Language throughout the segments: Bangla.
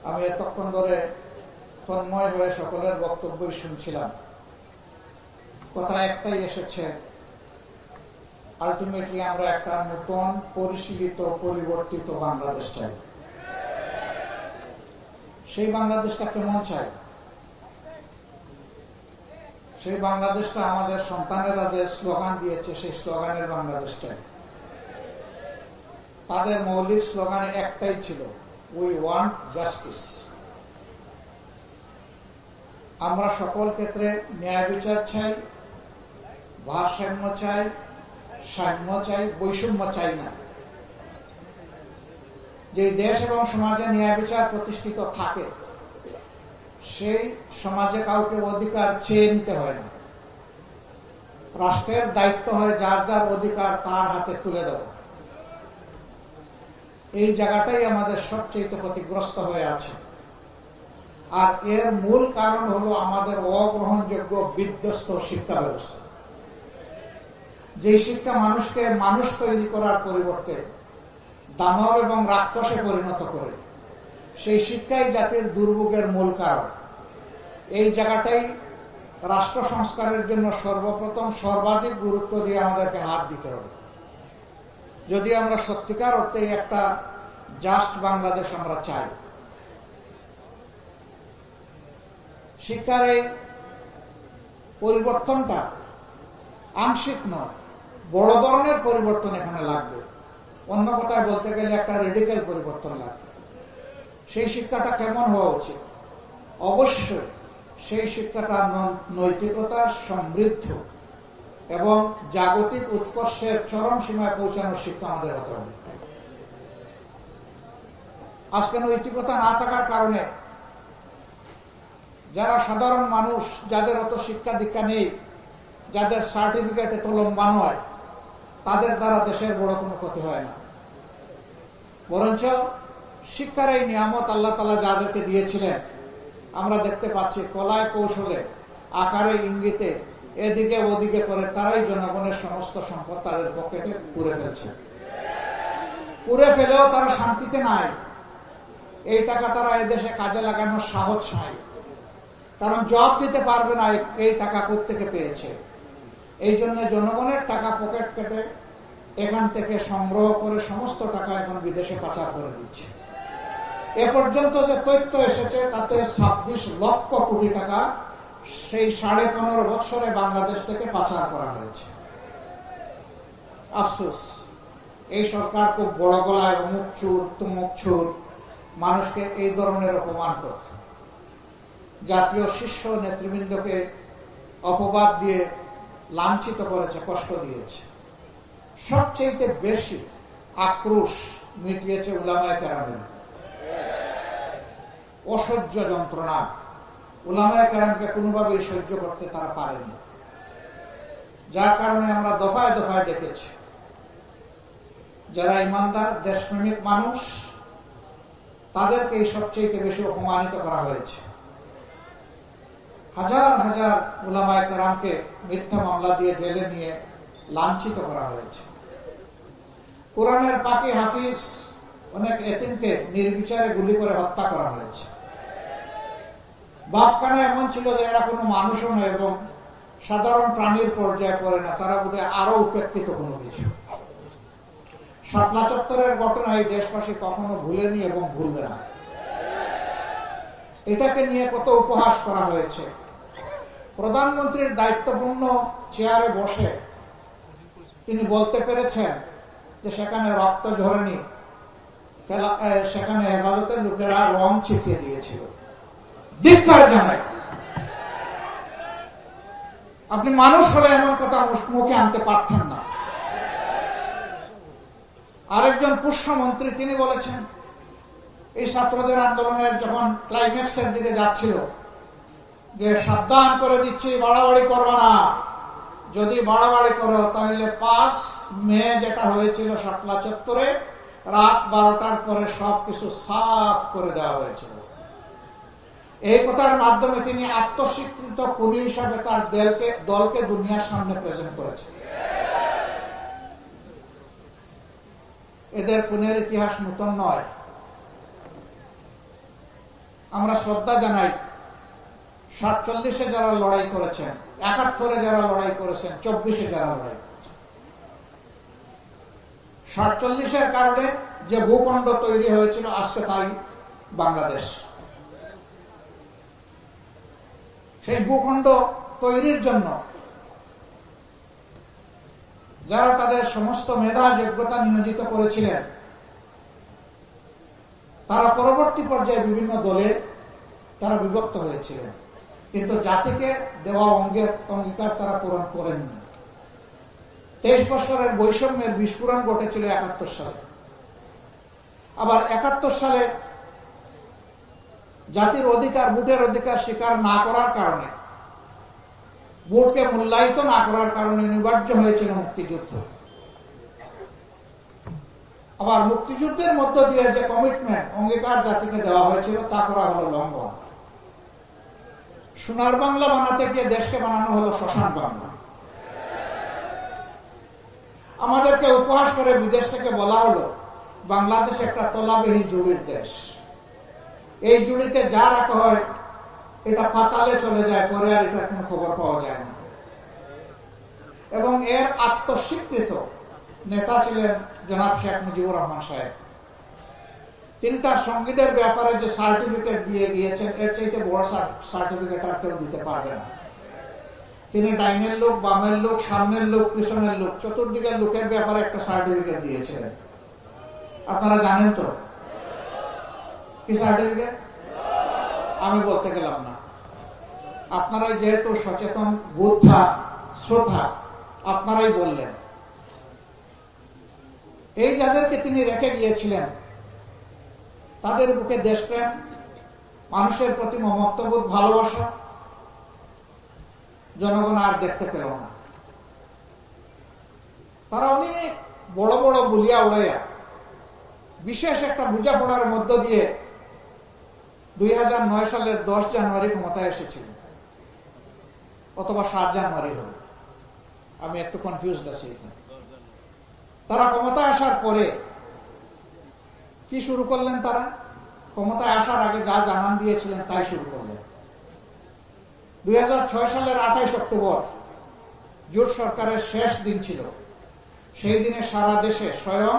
আমি এতক্ষণ ধরে তন্ময় হয়ে সকলের বক্তব্যই শুনছিলাম। কথা একটাই এসেছে, আলটিমেটলি আমরা একটা নতুন পরিশীলিত পরিবর্তিত বাংলাদেশ চাই। সেই বাংলাদেশটা কেমন চাই? সেই বাংলাদেশটা আমাদের সন্তানেরা যে স্লোগান দিয়েছে সেই স্লোগানের বাংলাদেশ চাই। তাদের মৌলিক স্লোগানে একটাই ছিল, উই ওয়ান্ট জাস্টিস। আমরা সকল ক্ষেত্রে ন্যায় বিচার চাই, ভারসাম্য চাই, সাম্য চাই, বৈষম্য চাই না। যে দেশ এবং সমাজে ন্যায় বিচার প্রতিষ্ঠিত থাকে সেই সমাজে কাউকে অধিকার চেয়ে নিতে হয় না। রাষ্ট্রের দায়িত্ব হয় যার যার অধিকার তার হাতে তুলে দেওয়া। এই জায়গাটাই আমাদের সবচেয়ে ক্ষতিগ্রস্ত হয়ে আছে। আর এর মূল কারণ হলো আমাদের অগ্রহণযোগ্য বিধ্বস্ত শিক্ষা ব্যবস্থা। যে শিক্ষা মানুষকে মানুষ তৈরি করার পরিবর্তে দানব এবং রাক্ষসে পরিণত করে, সেই শিক্ষাই জাতির দুর্ভোগের মূল কারণ। এই জায়গাটাই রাষ্ট্র সংস্কারের জন্য সর্বপ্রথম সর্বাধিক গুরুত্ব দিয়ে আমাদেরকে হাত দিতে হবে। যদি আমরা সত্যিকার অর্থে একটা জাস্ট বাংলাদেশ আমরা চাই। শিক্ষার এই পরিবর্তনটা আংশিক নয়, বড় ধরনের পরিবর্তন এখানে লাগবে। অন্য কথায় বলতে গেলে একটা রেডিক্যাল পরিবর্তন লাগবে। সেই শিক্ষাটা কেমন হওয়া উচিত? অবশ্যই সেই শিক্ষাটা নৈতিকতার সমৃদ্ধ এবং জাগতিক উৎকর্ষের চরম সীমায় পৌঁছানোর শিক্ষা আমাদের হতে হবে। আজকে নৈতিকতা না থাকার কারণে যারা সাধারণ মানুষ, যাদের অত শিক্ষা দীক্ষা নেই, যাদের সার্টিফিকেট এত লম্বা নয়, তাদের দ্বারা দেশের বড় কোনো ক্ষতি হয় না। বরঞ্চ শিক্ষার এই নিয়ামত আল্লাহ তাআলা যাদেরকে দিয়েছিলেন, আমরা দেখতে পাচ্ছি কলায় কৌশলে, আকারে ইঙ্গিতে, এদিকে ওদিকে করে তারাই জনগণের সমস্ত সম্পদ তাদের পকেটে পুরে ফেলছে। পুরে ফেলেও তারা শান্তিতে নাই। এই টাকা তারা এদেশে কাজে লাগানোর সাহস নাই, কারণ জবাব দিতে পারবে না এই টাকা কোত্থেকে পেয়েছে। এই জন্য জনগণের টাকা পকেট কেটে এখান থেকে সংগ্রহ করে সমস্ত টাকা এখন বিদেশে পাচার করে দিচ্ছে। এ পর্যন্ত যে তথ্য এসেছে তাতে 26 লক্ষ কোটি টাকা সেই 15.5 বছরে বাংলাদেশ থেকে পাচার করা হয়েছে। আফসোস, এই সরকার খুব বড় গলায় অমুক চুর তুমুক চুর মানুষকে এই ধরনের অপমান করত। জাতীয় শীর্ষ নেতৃবৃন্দকে অপবাদ দিয়ে লাঞ্ছিত করেছে, কষ্ট দিয়েছে। সবচেয়ে বেশি আক্রোশ মিটিয়েছে উলামায়ে কেরামের অসহ্য যন্ত্রণা। উলামায়ে কেরামকে কোনোভাবেই সহ্য করতে তারা পারেনি, যার কারণে আমরা দফায় দফায় দেখেছি যারা ইমানদার দেশপ্রেমিক মানুষ তাদেরকেই সবচেয়ে বেশি অপমানিত করা হয়েছে। হাজার হাজার উলামায়ে কেরামকে মিথ্যা মামলা দিয়ে জেলে নিয়ে লাঞ্ছিত করা হয়েছে। কোরআনের পাকি হাফিজ অনেক এতিমকে নির্বিচারে গুলি করে হত্যা করা হয়েছে। বাপখানা এমন ছিল যে এরা কোনো মানুষও নয় এবং সাধারণ প্রাণীর পর্যায়ে পড়ে না, তারা বোধহয় আরো উপেক্ষিত কোনো কিছু। শাপলা চত্বরের ঘটনা এই দেশবাসী কখনো ভুলেনি এবং ভুলবে না। এটাকে নিয়ে কত উপহাস করা হয়েছে। প্রধানমন্ত্রীর দায়িত্বপূর্ণ চেয়ারে বসে তিনি বলতে পেরেছেন যে সেখানে রক্ত ঝরেনি, সেখানে হেফাজতের লোকেরা রং ছিটিয়ে দিয়েছিল। ধিক্কার জানাই। আপনি মানুষ হলে এমন কথা মুখে আনতে পারতেন না। আরেকজন পুষ্যমন্ত্রী তিনি বলেছেন এই ছাত্রদের আন্দোলনের যখন ক্লাইম্যাক্সের দিকে যাচ্ছিল যে সাবধান করে দিচ্ছি, বাড়াবাড়ি করবে না, যদি বাড়াবাড়ি করো তাহলে 5 মে যেটা হয়েছিল শাপলা চত্বরে রাত 12টার পরে সবকিছু সাফ করে দেওয়া হয়েছিল। এই কথার মাধ্যমে তিনি আত্মস্বীকৃত খুনি হিসাবে তার দলকে দুনিয়ার সামনে প্রেজেন্ট করেছেন। এদের খুনের ইতিহাস নতুন নয়। আমরা শ্রদ্ধা জানাই 47-এ যারা লড়াই করেছেন, 71-এ যারা লড়াই করেছেন, 24-এ যারা লড়াই করেছেন। 47-এর কারণে যে ভূখণ্ড তৈরি হয়েছিল আজকে তাই বাংলাদেশ। সেই ভূখণ্ড তৈরির জন্য যারা তাদের সমস্ত মেধা যোগ্যতা নিয়োজিত করেছিলেন, তারা পরবর্তী পর্যায়ে বিভিন্ন দলে তারা বিভক্ত হয়েছিলেন, কিন্তু জাতিকে দেওয়া অঙ্গীকার তারা পূরণ করেননি। 23 বছরের বৈষম্যের বিস্ফোরণ ঘটেছিল 71 সালে। আবার 71 সালে জাতির অধিকার, ভোটের অধিকার স্বীকার না করার কারণে, ভোটকে মূল্যায়িত না করার কারণে অনিবার্য হয়েছিল মুক্তিযুদ্ধ। আবার মুক্তিযুদ্ধের মধ্য দিয়ে যে কমিটমেন্ট, অঙ্গীকার জাতিকে দেওয়া হয়েছিল তা করা হলো লঙ্ঘন। সোনার বাংলা বানাতে গিয়ে দেশকে বানানো হলো শ্মশান বাংলা। আমাদেরকে উপহাস করে বিদেশ থেকে বলা হলো বাংলাদেশ একটা তলাবিহীন জুড়ির দেশ। এই জুড়িতে যা রাখা হয় এটা পাতালে চলে যায়, পরে আর এটার কোনো খবর পাওয়া যায় না। এবং এর আত্মস্বীকৃত নেতা ছিলেন জনাব শেখ মুজিবুর রহমান সাহেব। তিনি তার সঙ্গীদের ব্যাপারে যে সার্টিফিকেট দিয়ে গিয়েছেন, এর চাইতে বড় সার্টিফিকেট আর কেউ দিতে পারবে না। তিনি ডাইনের লোক, বামের লোক, সামনের লোক, পিছনের লোক, চতুর্দিকের লোকের ব্যাপারে একটা সার্টিফিকেট দিয়েছিলেন। আপনারা জানেন তো কি সার্টিফিকেট? আমি বলতে গেলাম না। আপনারাই যেহেতু সচেতন, বুদ্ধা, শ্রোতা, আপনারাই বললেন। এই যাদেরকে তিনি রেখে গিয়েছিলেন তাদের বুকে দেশপ্রেম, মানুষের প্রতি মমত্ববোধ, ভালোবাসা জনগণ আর দেখতে পেল না। তারা অনেক বড় বড় বুলিয়া উড়াইয়া বিশেষ একটা বোঝাপড়ার মধ্য দিয়ে 2009 সালের 10 জানুয়ারি ক্ষমতায় এসেছিল, অথবা 7 জানুয়ারি হবে, আমি একটু কনফিউজড আছি। তারা ক্ষমতায় আসার পরে কি শুরু করলেন? তারা ক্ষমতায় আসার আগে যা জানান দিয়েছিলেন তাই শুরু করলেন। 2006 সালের 28 অক্টোবর জোট সরকারের শেষ দিন ছিল। সেই দিনে সারা দেশে স্বয়ং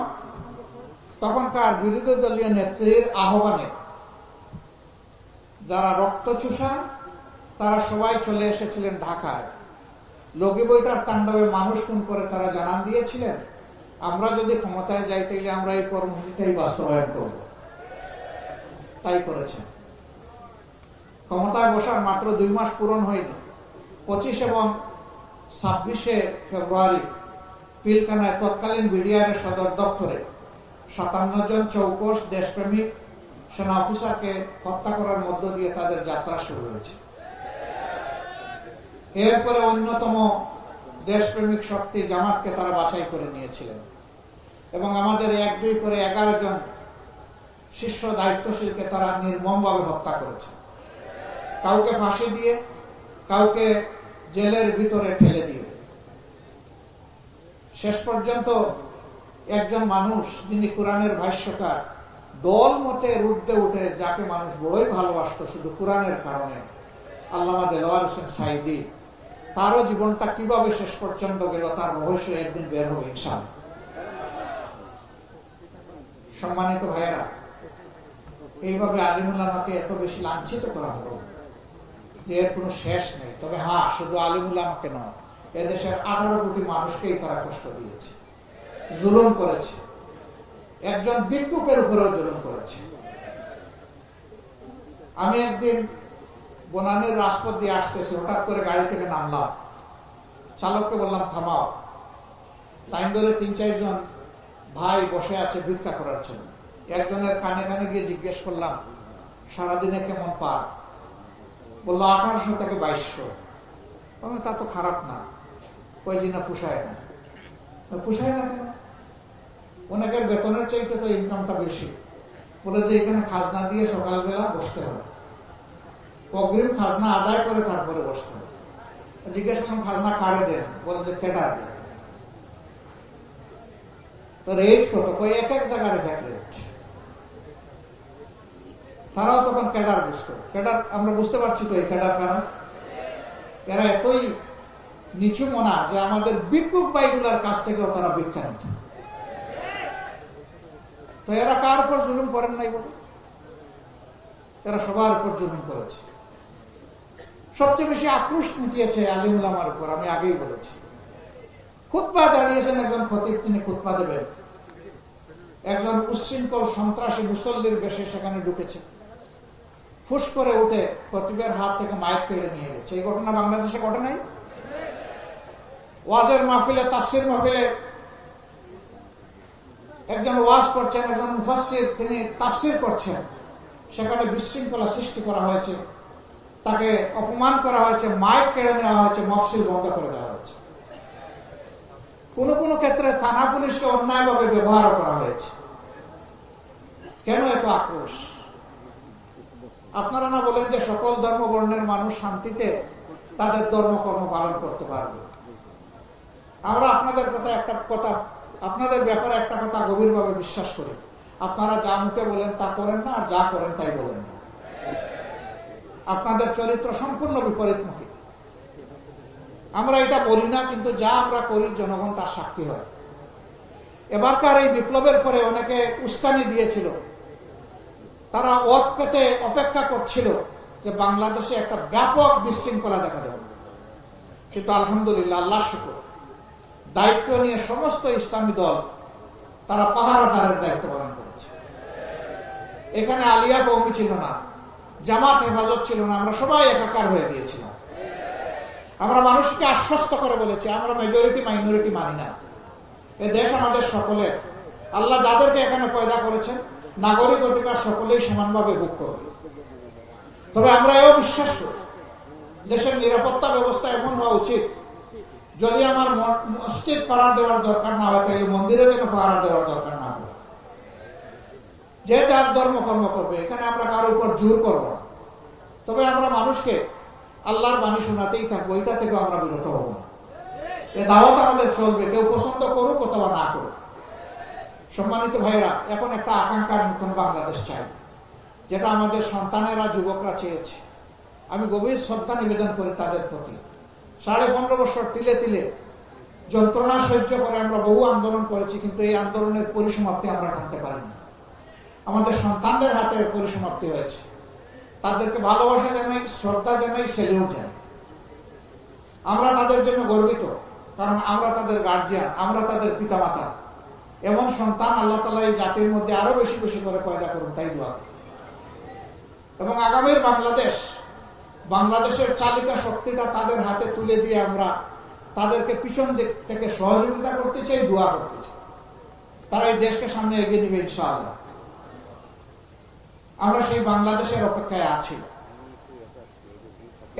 তখনকার বিরোধী দলীয় নেত্রীর আহ্বানে যারা রক্তচোষা তারা সবাই চলে এসেছিলেন ঢাকায়। লগি বইটার তাণ্ডবে মানুষ খুন করে তারা জানান দিয়েছিলেন, আমরা যদি ক্ষমতায় যাই তাহলে আমরা এই কর্মসূচিটাই বাস্তবায়ন করব। তাই করেছেন। ক্ষমতায় বসার মাত্র 2 মাস পূরণ হয়নি। 25 এবং 26 ফেব্রুয়ারি পিলখানায় তৎকালীন বিডিআরের সদর দপ্তরে 57 জন চৌকস দেশপ্রেমিক সেনা অফিসারকে হত্যা করার মধ্য দিয়ে তাদের যাত্রা শুরু হয়েছে। এরপরে অন্যতম দেশপ্রেমিক শক্তি জামাতকে তারা বাছাই করে নিয়েছিলেন এবং আমাদের 1-2 করে 11 জন শীর্ষ দায়িত্বশীলকে তারা নির্মমভাবে হত্যা করেছে। কাউকে ফাঁসি দিয়ে, কাউকে জেলের ভিতরে ঠেলে দিয়ে। শেষ পর্যন্ত একজন মানুষ যিনি কোরআনের ভাষ্যকার, দল মতের ঊর্ধ্বে উঠে যাকে মানুষ বড়ই ভালোবাসত শুধু কোরআনের কারণে, আল্লামা দেলোয়ার হোসেন সাইদি, তারও জীবনটা কিভাবে শেষ পর্যন্ত গেল তার রহস্য একদিন বের হবে ইনশাআল্লাহ। সম্মানিত ভাইয়েরা, এইভাবে আলিমুল আমাকে এত বেশি লাঞ্ছিত করা হলো যে এর কোনো শেষ নেই। তবে হ্যাঁ, শুধু আলিমুল আমাকে নয়, এদেশের 18 কোটি মানুষকেই তারা কষ্ট দিয়েছে, জুলুম করেছে, একজন ভিক্ষুকের উপরেও জুলুম করেছে। আমি একদিন বনানীর রাজপথ দিয়ে আসতেছি, হঠাৎ করে গাড়ি থেকে নামলাম, চালককে বললাম থামাও। লাইন ধরে 3-4 জন ভাই বসে আছে ভিক্ষা করার জন্য। একজনের কানে কানে গিয়ে জিজ্ঞেস করলাম, সারাদিনে কেমন পার? বললো 1800 থেকে 2200। তা তো খারাপ না, ওই দিনে পুষায় না। পুষায় না কেন? অনেকের বেতনের চাইতে তো ইনকামটা বেশি। বলে যে এখানে খাজনা দিয়ে সকালবেলা বসতে হয়, অগ্রিম খাজনা আদায় করে তারপরে বসতে হয়। জিজ্ঞেস করলাম খাজনা কারে দেন? বলে যে কেটার দেন। তো রেট কত? এক এক জায়গার এক রেট। তারাও তখন ক্যাডার বুঝতো। ক্যাডার আমরা বুঝতে পারছি তো এই ক্যাডার কারা। এরা এতই নিচু মনা যে আমাদের ভিক্ষুক ভাইগুলার কাছ থেকেও তারা ভিক্ষা নিত। তো এরা কার উপর জুলুম করেন নাই বলে? এরা সবার উপর জুলুম করেছে। সবচেয়ে বেশি আক্রোশ মিটিয়েছে আলিম উলামার উপর। আমি আগেই বলেছি, খুতবা দাঁড়িয়েছেন একজন খতিব, তিনি খুতবা দেবেন, একজন উচ্ছৃঙ্খল সন্ত্রাসী মুসল্লির বেশে সেখানে ঢুকেছে, ফুস করে উঠে খতিবের হাত থেকে মাইক কেড়ে নিয়ে গেছে। এই ঘটনা বাংলাদেশে ঘটে নাই? ওয়াজের মাহফিলে, তাফসির মাহফিলে একজন ওয়াজ করছেন, একজন মুফাসসির তিনি তাফসির করছেন, সেখানে বিশৃঙ্খলা সৃষ্টি করা হয়েছে, তাকে অপমান করা হয়েছে, মাইক কেড়ে নেওয়া হয়েছে, মাহফিল বন্ধ করে দেওয়া হয়েছে। কোন কোন ক্ষেত্রে থানা পুলিশকে অন্যায়ভাবে ব্যবহার করা হয়েছে। কেন এত আক্রোশ? আপনারা না বলেন যে সকল ধর্ম বর্ণের মানুষ শান্তিতে তাদের ধর্মকর্ম পালন করতে পারবে? আমরা আপনাদের আপনাদের ব্যাপারে একটা কথা গভীরভাবে বিশ্বাস করি, আপনারা যা মুখে বলেন তা করেন না, আর যা করেন তাই বলেন না। আপনাদের চরিত্র সম্পূর্ণ বিপরীতমুখী। আমরা এটা বলি না, কিন্তু যা আমরা করি জনগণ তার সাক্ষী হয়। এবারকার এই বিপ্লবের পরে অনেকে উস্কানি দিয়েছিল, তারা ওত পেতে অপেক্ষা করছিল যে বাংলাদেশে একটা ব্যাপক বিশৃঙ্খলা দেখা দেবে। কিন্তু আলহামদুলিল্লাহ, আল্লাহ শুকর, দায়িত্ব নিয়ে সমস্ত ইসলামী দল তারা পাহারাদারের দায়িত্ব পালন করেছে। এখানে আলিয়া কওমি ছিল না, জামাত হেফাজত ছিল না, আমরা সবাই একাকার হয়ে গিয়েছিলাম। আমরা মানুষকে আশ্বস্ত করে বলেছি, আমরা মেজরিটি মাইনরিটি মানি না। এ দেশ আমাদের সকলের। আল্লাহ যাদেরকে এখানে পয়দা করেছেন, নাগরিক অধিকার সকলেই সমানভাবে ভোগ করবে। তবে আমরা এও বিশ্বাস করি, দেশের নিরাপত্তা ব্যবস্থা এমন হওয়া উচিত, যদি আমার মসজিদ পাহারা দেওয়ার দরকার না হয়, তাহলে মন্দিরে যেন পাহারা দেওয়ার দরকার না হয়। যে যার ধর্মকর্ম করবে, এখানে আমরা কারোর উপর জোর করবো না। তবে আমরা মানুষকে আল্লাহর বাণী শোনাতেই থাকবো, এটা থেকে আমরা বিরত হব না। এ দাওয়াত আমাদের চলবে, কেউ পছন্দ করুক অথবা না করুক। সম্মানিত ভাইয়েরা, এখন একটা আকাঙ্ক্ষার নতুন বাংলাদেশ চাই, যেটা আমাদের সন্তানেরা, যুবকরা চেয়েছে। আমি গভীর শ্রদ্ধা নিবেদন করি তাদের প্রতি। 15.5 বছর তিলে তিলে যন্ত্রণা সহ্য করে আমরা বহু আন্দোলন করেছি, কিন্তু এই আন্দোলনের পরিসমাপ্তি আমরা টানতে পারিনি। আমাদের সন্তানদের হাতে পরিসমাপ্তি হয়েছে। তাদেরকে ভালোবাসা জানাই, শ্রদ্ধা জানাই, সেলিউট জানাই। আমরা তাদের জন্য গর্বিত, কারণ আমরা তাদের গার্জিয়ান, আমরা তাদের পিতামাতা। এমন সন্তান আল্লাহ তাআলা এই জাতির মধ্যে আরো বেশি বেশি করে পয়দা করুন, তাই দোয়া করি। এবং আগামীর বাংলাদেশের চালিকা শক্তিটা তাদের হাতে তুলে দিয়ে আমরা তাদেরকে পিছন দিক থেকে সহযোগিতা করতে চাই, দোয়া করতে চাই। তারা এই দেশকে সামনে এগিয়ে নেবে ইনশাআল্লাহ। আমরা সেই বাংলাদেশের অপেক্ষায় আছি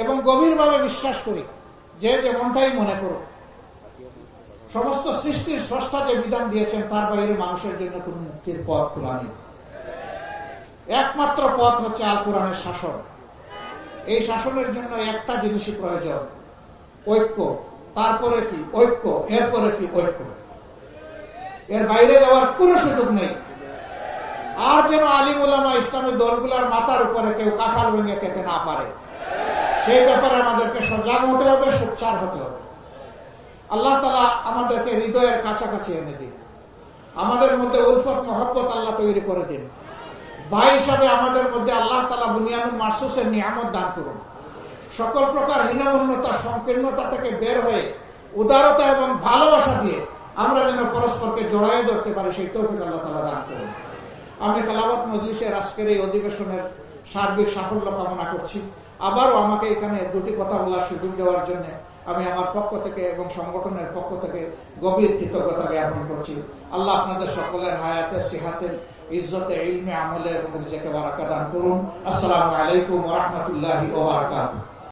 এবং গভীরভাবে বিশ্বাস করি, যে যেমনটাই মনে করো, সমস্ত সৃষ্টির স্রষ্টা যে বিধান দিয়েছেন তার বাইরে মানুষের জন্য কোন মুক্তির পথ খোলা নেই। একমাত্র পথ হচ্ছে আল কোরআনের শাসন। এই শাসনের জন্য একটা জিনিসই প্রয়োজন, ঐক্য। তারপরে কি ঐক্য, এরপরে কি ঐক্য। এর বাইরে যাওয়ার কোনো সুযোগ নেই। আর যেন আলিম উলামা ইসলামী দলগুলোর মাথার উপরে কেউ কাঁঠাল ভেঙে খেতে না পারে, সেই ব্যাপারে আমাদেরকে সজাগ হতে হবে, সোচ্চার হতে হবে। আল্লাহ তাআলা আমাদেরকে হৃদয়ের কাছাকাছি এনে দিন। আমাদের মধ্যে উলফত মহব্বত আল্লাহ তৈরি করে দিন। ভাই হিসাবে আমাদের মধ্যে আল্লাহ তাআলা বুনিয়ানুল মারসুসের নিয়ামত দান করুন। সকল প্রকার হীনমন্যতা, সংকীর্ণতা থেকে বের হয়ে উদারতা এবং ভালোবাসা দিয়ে আমরা যেন পরস্পরকে জড়াইয়ে ধরতে পারি, সেই তৌফিক আল্লাহ তাআলা দান করুন। আমি খেলাফত মজলিসের আজকের এই অধিবেশনের সার্বিক সাফল্য কামনা করছি। আবারও আমাকে এখানে দুটি কথা বলার সুযোগ দেওয়ার জন্য আমি আমার পক্ষ থেকে এবং সংগঠনের পক্ষ থেকে গভীর কৃতজ্ঞতা জ্ঞাপন করছি। আল্লাহ আপনাদের সকলের হায়াতে, সিহাতে, ইজ্জতে, ইলমে, আমলে এবং রিজকে বারাকা দান করুন। আসসালামু আলাইকুম ওয়া রাহমাতুল্লাহি ওয়া বারাকাতুহু।